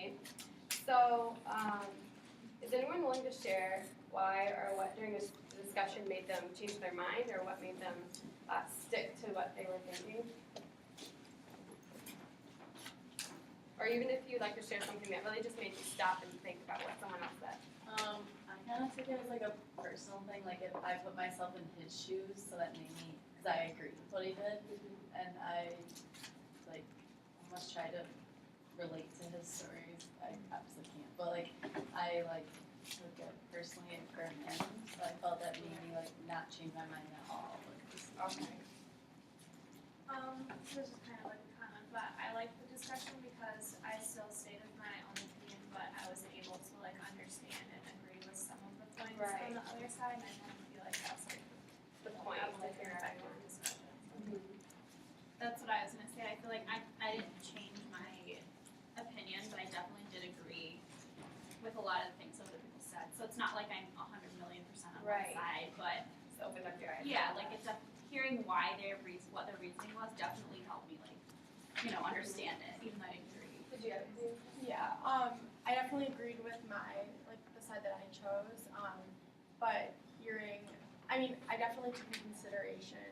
Okay. So, is anyone willing to share why or what during this discussion made them change their mind, or what made them stick to what they were thinking? Or even if you'd like to share something that really just made you stop and think about what someone else said. I kind of took it as like a personal thing, like if I put myself in his shoes, so that made me, because I agreed with what he did, and I like almost try to relate to his stories. I obviously can't, but like I like took it personally for him, so I felt that made me like not change my mind at all. Okay. This is kind of like a comment, but I like the discussion because I still stated my own opinion, but I was able to like understand and agree with some of the points Right. from the other side, and I kind of feel like that's like The point that was to like hear an effective everyone. discussion. Mhm. That's what I was gonna say. I feel like I didn't change my opinion, but I definitely did agree with a lot of the things other people said. So it's not like I'm 100,000,000% on Right. one side, but Just open up your eyes. yeah, like it's hearing why what their reasoning was definitely helped me like, understand it, even though I agree. Did you have anything? Yeah, I definitely agreed with the side that I chose, but I definitely took into consideration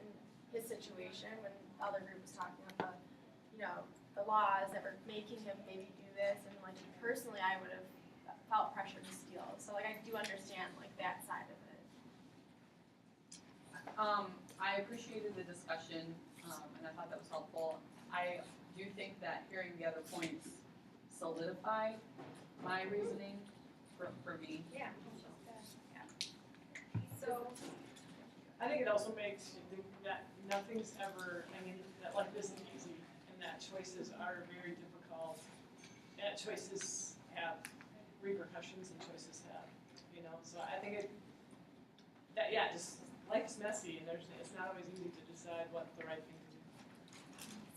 his situation when the other group was talking about the laws that were making him maybe do this, and like personally I would have felt pressure to steal, so like I do understand like that side of it. I appreciated the discussion, and I thought that was helpful. I do think that hearing the other points solidified my reasoning for me. Yeah. So I think it also makes you think that nothing's ever, that life isn't easy, and that choices are very difficult, and that choices have repercussions and choices have, so I think just life's messy, and it's not always easy to decide what the right thing to do.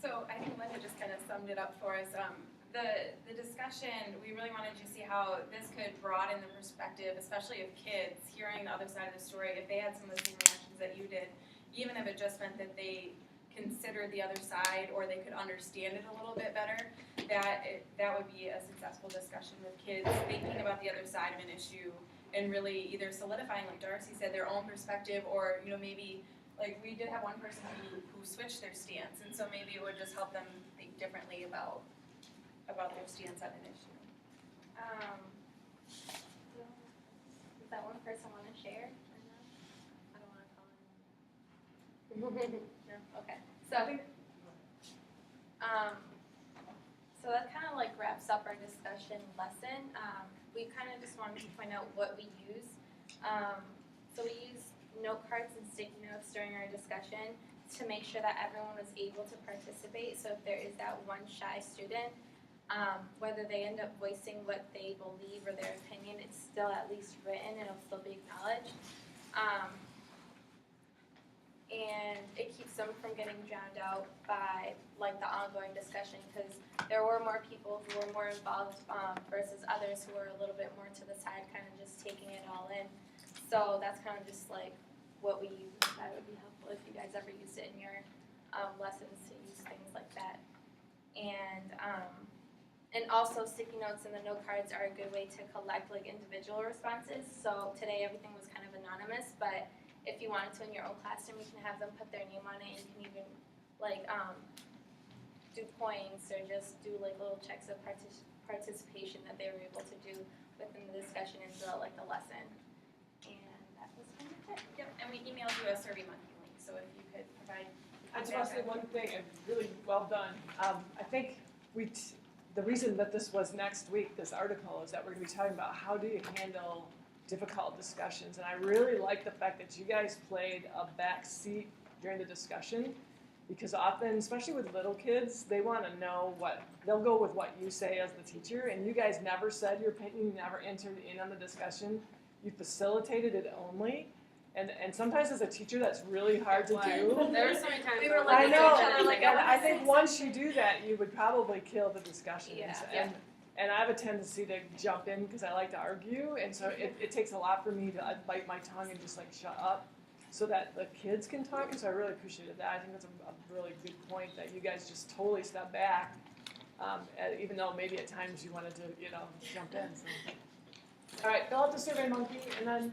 So I think Linda just kind of summed it up for us. The discussion, we really wanted to see how this could broaden the perspective, especially of kids, hearing the other side of the story, if they had some of the same reactions that you did, even if it just meant that they considered the other side or they could understand it a little bit better, that would be a successful discussion with kids thinking about the other side of an issue and really either solidifying, like Darcy said, their own perspective, or maybe like we did have one person who switched their stance, and so maybe it would just help them think differently about their stance on an issue. does that one person want to share? I don't want to call him. No? Okay. So, so that kind of like wraps up our discussion lesson. We kind of just wanted to point out what we use. So we use note cards and sticky notes during our discussion to make sure that everyone was able to participate. So if there is that one shy student, whether they end up voicing what they believe or their opinion, it's still at least written and it'll still be acknowledged. And it keeps them from getting drowned out by like the ongoing discussion, because there were more people who were more involved versus others who were a little bit more to the side, kind of just taking it all in. So that's kind of just like what we use. That would be helpful if you guys ever used it in your lessons, to use things like that. And also sticky notes and the note cards are a good way to collect like individual responses. So today everything was kind of anonymous, but if you wanted to in your own classroom, you can have them put their name on it, and you can even like do points or just do like little checks of participation that they were able to do within the discussion and throughout like the lesson. And that was kind of it. Yep. And we emailed you a SurveyMonkey link, so if you could provide. I just want to say one thing, and really well done. I think the reason that this was next week, this article, is that we're going to be talking about how do you handle difficult discussions. And I really like the fact that you guys played a back seat during the discussion, because often, especially with little kids, they want to know they'll go with what you say as the teacher, and you guys never said your opinion, you never entered in on the discussion, you facilitated it only. And sometimes as a teacher, that's really hard to do. There were so many times We where were like, I looking at know, each other like, and I I wanna think say once you do that, you would probably kill the discussion. Yeah. And I have a tendency to jump in because I like to argue, and so it takes a lot for me to bite my tongue and just like shut up so that the kids can talk, and so I really appreciated that. I think that's a really good point, that you guys just totally step back even though maybe at times you wanted to, jump in, so. All right, fill out the Survey Monkey, and then,